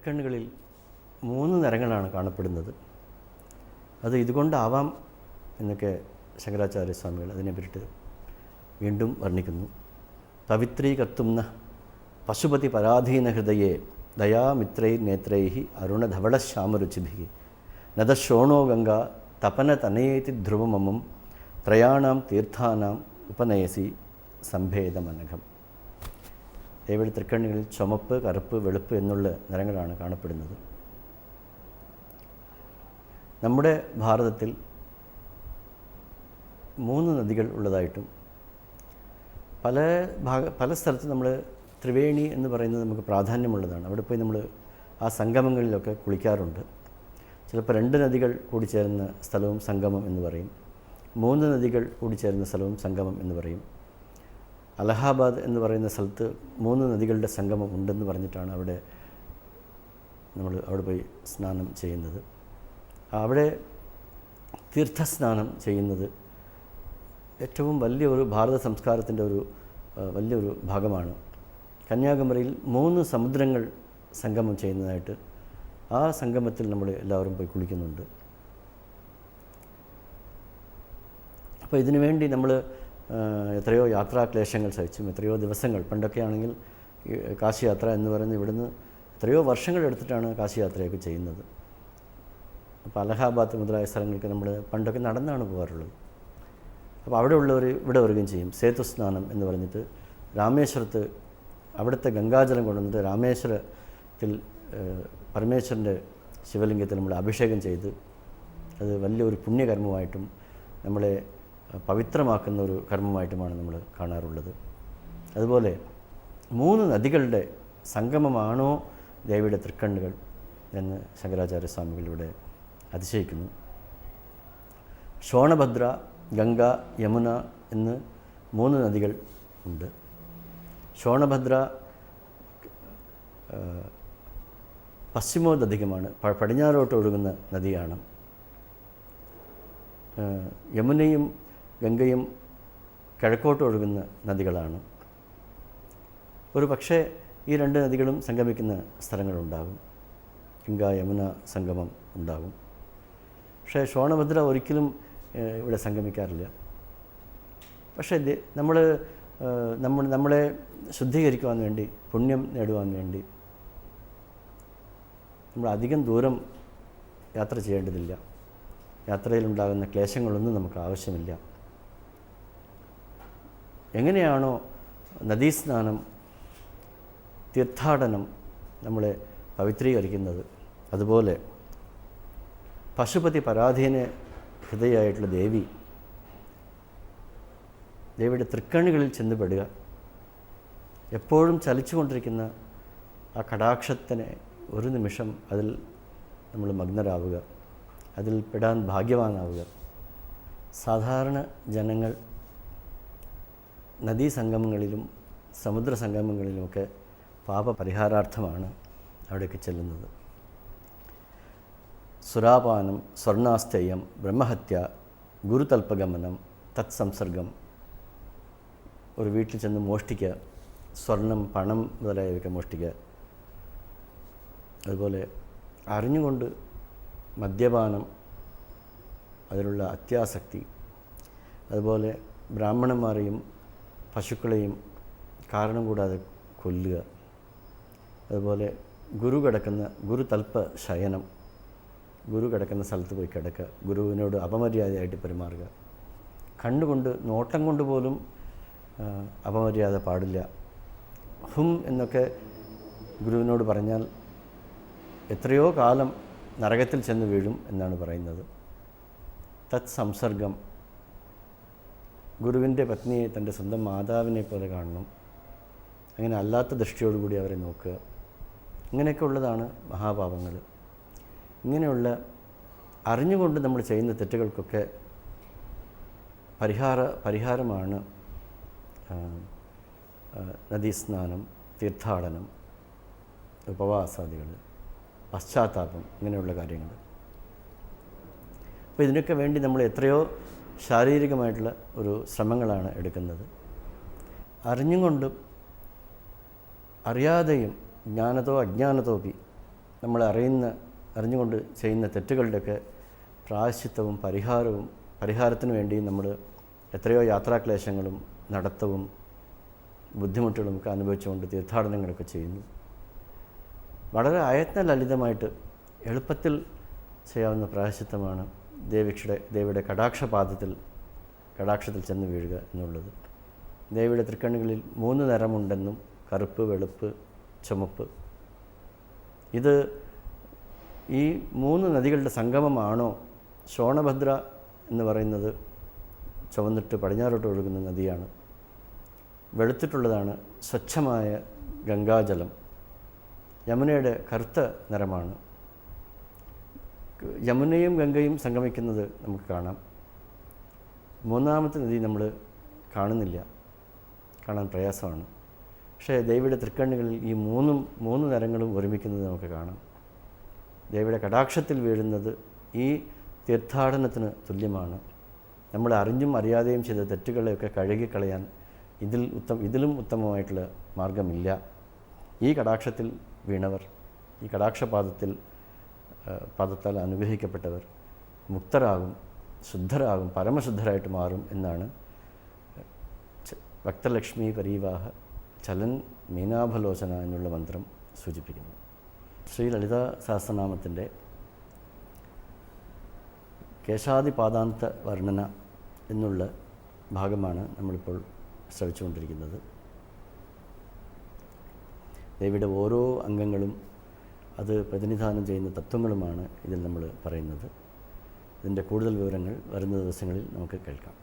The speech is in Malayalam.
തൃക്കണ്ണുകളിൽ 3 നിറങ്ങളാണ് കാണപ്പെടുന്നത്. അത് ഇതുകൊണ്ടാവാം എന്നൊക്കെ ശങ്കരാചാര്യസ്വാമികൾ അതിനെപ്പറ്റി വീണ്ടും വർണ്ണിക്കുന്നു. പവിത്രീകർത്തുംന പശുപതി പരാധീന ഹൃദയേ ദയാമിത്രൈർ നേത്രൈഹി അരുണധവളശ്യാമരുചിഭി നദശോണോ ഗംഗ തപന തനയേതി ധ്രുവമമം ത്രയാണാം തീർത്ഥാനാം ഉപനയസി സംഭേദമനഘം. ദേവിയുടെ തൃക്കണ്ണുകളിൽ ചുമപ്പ്, കറുപ്പ്, വെളുപ്പ് എന്നുള്ള നിറങ്ങളാണ് കാണപ്പെടുന്നത്. നമ്മുടെ ഭാരതത്തിൽ 3 നദികൾ ഉള്ളതായിട്ടും പല സ്ഥലത്തും നമ്മൾ ത്രിവേണി എന്ന് പറയുന്നത് നമുക്ക് പ്രാധാന്യമുള്ളതാണ്. അവിടെ പോയി നമ്മൾ ആ സംഗമങ്ങളിലൊക്കെ കുളിക്കാറുണ്ട്. ചിലപ്പോൾ 2 നദികൾ കൂടിച്ചേരുന്ന സ്ഥലവും സംഗമം എന്ന് പറയും, 3 നദികൾ കൂടിച്ചേരുന്ന സ്ഥലവും സംഗമം എന്ന് പറയും. അലഹാബാദ് എന്ന് പറയുന്ന സ്ഥലത്ത് 3 നദികളുടെ സംഗമം ഉണ്ടെന്ന് പറഞ്ഞിട്ടാണ് അവിടെ പോയി സ്നാനം ചെയ്യുന്നത്. അവിടെ തീർത്ഥസ്നാനം ചെയ്യുന്നത് ഏറ്റവും വലിയൊരു ഭാരത സംസ്കാരത്തിൻ്റെ വലിയൊരു ഭാഗമാണ്. കന്യാകുമാരിയിൽ 3 സമുദ്രങ്ങൾ സംഗമം ചെയ്യുന്നതായിട്ട് ആ സംഗമത്തിൽ നമ്മൾ എല്ലാവരും പോയി കുളിക്കുന്നുണ്ട്. അപ്പോൾ ഇതിനു വേണ്ടി നമ്മൾ എത്രയോ യാത്രാക്ലേശങ്ങൾ സഹിച്ചും എത്രയോ ദിവസങ്ങൾ, പണ്ടൊക്കെ ആണെങ്കിൽ കാശി യാത്ര എന്ന് പറയുന്നത് ഇവിടുന്ന് എത്രയോ വർഷങ്ങൾ എടുത്തിട്ടാണ് കാശി യാത്രയൊക്കെ ചെയ്യുന്നത്. അപ്പോൾ അലഹാബാദ് മുതലായ സ്ഥലങ്ങൾക്ക് നമ്മൾ പണ്ടൊക്കെ നടന്നാണ് പോകാറുള്ളത്. അപ്പോൾ അവിടെ ഉള്ളവർ ഇവിടെ വരികയും ചെയ്യും. സേതുസ്നാനം എന്ന് പറഞ്ഞിട്ട് രാമേശ്വരത്ത് അവിടുത്തെ ഗംഗാജലം കൊണ്ടുവന്നിട്ട് രാമേശ്വരത്തിൽ പരമേശ്വരൻ്റെ ശിവലിംഗത്തിൽ നമ്മൾ അഭിഷേകം ചെയ്ത് അത് വലിയൊരു പുണ്യകർമ്മമായിട്ടും നമ്മളെ പവിത്രമാക്കുന്ന ഒരു കർമ്മമായിട്ടുമാണ് നമ്മൾ കാണാറുള്ളത്. അതുപോലെ 3 നദികളുടെ സംഗമമാണോ ദേവിയുടെ തൃക്കണ്ണുകൾ എന്ന് ശങ്കരാചാര്യസ്വാമികളിലൂടെ അതിശയിക്കുന്നു. ശോണഭദ്ര, ഗംഗ, യമുന എന്ന് 3 നദികൾ ഉണ്ട്. ശോണഭദ്ര പശ്ചിമോദധികമാണ്, പടിഞ്ഞാറോട്ട് ഒഴുകുന്ന നദിയാണ്. യമുനയും ഗംഗയും കിഴക്കോട്ട് ഒഴുകുന്ന നദികളാണ്. ഒരു പക്ഷേ ഈ 2 നദികളും സംഗമിക്കുന്ന സ്ഥലങ്ങളുണ്ടാകും, ഗംഗ യമുന സംഗമം ഉണ്ടാകും. പക്ഷേ ശോണഭദ്ര ഒരിക്കലും ഇവിടെ സംഗമിക്കാറില്ല. പക്ഷേ നമ്മളെ ശുദ്ധീകരിക്കുവാൻ വേണ്ടി, പുണ്യം നേടുവാൻ വേണ്ടി നമ്മൾ അധികം ദൂരം യാത്ര ചെയ്യേണ്ടതില്ല. യാത്രയിലുണ്ടാകുന്ന ക്ലേശങ്ങളൊന്നും നമുക്ക് ആവശ്യമില്ല. എങ്ങനെയാണോ നദീസ്നാനം, തീർത്ഥാടനം നമ്മളെ പവിത്രീകരിക്കുന്നത്, അതുപോലെ പശുപതി പരാധീന ഹൃദയായിട്ടുള്ള ദേവിയുടെ തൃക്കണ്ണുകളിൽ ചെന്ന് പെടുക, എപ്പോഴും ചലിച്ചുകൊണ്ടിരിക്കുന്ന ആ കടാക്ഷത്തിനെ ഒരു നിമിഷം അതിൽ നമ്മൾ മഗ്നരാവുക, അതിൽ പെടാൻ ഭാഗ്യവാനാവുക. സാധാരണ ജനങ്ങൾ നദീസംഗമങ്ങളിലും സമുദ്ര സംഗമങ്ങളിലുമൊക്കെ പാപപരിഹാരാർത്ഥമാണ് അവിടേക്ക് ചെല്ലുന്നത്. സുരാപാനം, സ്വർണാസ്തേയം, ബ്രഹ്മഹത്യ, ഗുരുതൽപഗമനം, തത്സംസർഗം. ഒരു വീട്ടിൽ ചെന്ന് മോഷ്ടിക്കുക, സ്വർണം, പണം മുതലായവയൊക്കെ മോഷ്ടിക്കുക. അതുപോലെ അറിഞ്ഞുകൊണ്ട് മദ്യപാനം, അതിലുള്ള അത്യാസക്തി, അതുപോലെ ബ്രാഹ്മണന്മാരെയും പശുക്കളെയും കാരണം കൂടാതെ കൊല്ലുക, അതുപോലെ ഗുരുതൽപ്പ ശയനം, ഗുരു കിടക്കുന്ന സ്ഥലത്ത് പോയി കിടക്കുക, ഗുരുവിനോട് അപമര്യാദയായിട്ട് പെരുമാറുക, കണ്ണുകൊണ്ട് നോട്ടം കൊണ്ട് പോലും അപമര്യാദ പാടില്ല. ഹും എന്നൊക്കെ ഗുരുവിനോട് പറഞ്ഞാൽ എത്രയോ കാലം നരകത്തിൽ ചെന്ന് വീഴും എന്നാണ് പറയുന്നത്. തത്സംസർഗം, ഗുരുവിൻ്റെ പത്നിയെ തൻ്റെ സ്വന്തം മാതാവിനെ പോലെ കാണണം, അങ്ങനെ അല്ലാത്ത ദൃഷ്ടിയോടുകൂടി അവരെ നോക്കുക. ഇങ്ങനെയൊക്കെ ഉള്ളതാണ് മഹാപാപങ്ങൾ. ഇങ്ങനെയുള്ള അറിഞ്ഞുകൊണ്ട് നമ്മൾ ചെയ്യുന്ന തെറ്റുകൾക്കൊക്കെ പരിഹാരമാണ് നദീസ്നാനം, തീർത്ഥാടനം, ഉപവാസാദികൾ, പശ്ചാത്താപം, ഇങ്ങനെയുള്ള കാര്യങ്ങൾ. അപ്പോൾ ഇതിനൊക്കെ വേണ്ടി നമ്മൾ എത്രയോ ശാരീരികമായിട്ടുള്ള ഒരു ശ്രമങ്ങളാണ് എടുക്കുന്നത്. അറിഞ്ഞുകൊണ്ടും അറിയാതെയും ജ്ഞാനത്തോ അജ്ഞാനത്തോപി നമ്മൾ അറിഞ്ഞുകൊണ്ട് ചെയ്യുന്ന തെറ്റുകളുടെയൊക്കെ പ്രായശ്ചിത്തവും പരിഹാരത്തിന് വേണ്ടി നമ്മൾ എത്രയോ യാത്രാക്ലേശങ്ങളും നടത്തവും ബുദ്ധിമുട്ടുകളും ഒക്കെ അനുഭവിച്ചുകൊണ്ട് തീർത്ഥാടനങ്ങളൊക്കെ ചെയ്യുന്നു. വളരെ ലളിതമായിട്ട് എളുപ്പത്തിൽ ചെയ്യാവുന്ന പ്രായശ്ചിത്തമാണ് ദേവിയുടെ കടാക്ഷത്തിൽ ചെന്ന് വീഴുക എന്നുള്ളത്. ദേവിയുടെ തൃക്കണ്ണുകളിൽ 3 നിറമുണ്ടെന്നും കറുപ്പ്, വെളുപ്പ്, ചുമപ്പ്. ഇത് ഈ 3 നദികളുടെ സംഗമമാണോ? ശോണഭദ്ര എന്ന് പറയുന്നത് ചുവന്നിട്ട് പടിഞ്ഞാറോട്ട് ഒഴുകുന്ന നദിയാണ്. വെളുത്തിട്ടുള്ളതാണ് സ്വച്ഛമായ ഗംഗാജലം. യമുനയുടെ കറുത്ത നിറമാണ്. യമുനയും ഗംഗയും സംഗമിക്കുന്നത് നമുക്ക് കാണാം. 3ാമത്തെ നദി നമ്മൾ കാണുന്നില്ല, കാണാൻ പ്രയാസമാണ്. പക്ഷേ ദേവിയുടെ തൃക്കണ്ണുകളിൽ ഈ 3 നിറങ്ങളും ഒരുമിക്കുന്നത് നമുക്ക് കാണാം. ദേവിയുടെ കടാക്ഷത്തിൽ വീഴുന്നത് ഈ തീർത്ഥാടനത്തിന് തുല്യമാണ്. നമ്മൾ അറിഞ്ഞും അറിയാതെയും ചെയ്ത തെറ്റുകളെയൊക്കെ കഴുകിക്കളയാൻ ഇതിലും ഉത്തമമായിട്ടുള്ള മാർഗമില്ല. ഈ കടാക്ഷത്തിൽ വീണവർ, ഈ പാദത്താൽ അനുഗ്രഹിക്കപ്പെട്ടവർ മുക്തരാകും, ശുദ്ധരാകും, പരമശുദ്ധരായിട്ട് മാറും എന്നാണ് ഭക്തലക്ഷ്മി പരീവാഹ ചലൻ മീനാഭലോചന എന്നുള്ള മന്ത്രം സൂചിപ്പിക്കുന്നത്. ശ്രീ ലളിതാ സഹസ്രനാമത്തിൻ്റെ കേശാദിപാദാന്ത വർണ്ണന എന്നുള്ള ഭാഗമാണ് നമ്മളിപ്പോൾ ശ്രവിച്ചുകൊണ്ടിരിക്കുന്നത്. ദേവിയുടെ ഓരോ അംഗങ്ങളും അത് പ്രതിനിധാനം ചെയ്യുന്ന തത്വങ്ങളുമാണ് ഇതിൽ നമ്മൾ പറയുന്നത്. ഇതിൻ്റെ കൂടുതൽ വിവരങ്ങൾ വരുന്ന ദിവസങ്ങളിൽ നമുക്ക് കേൾക്കാം.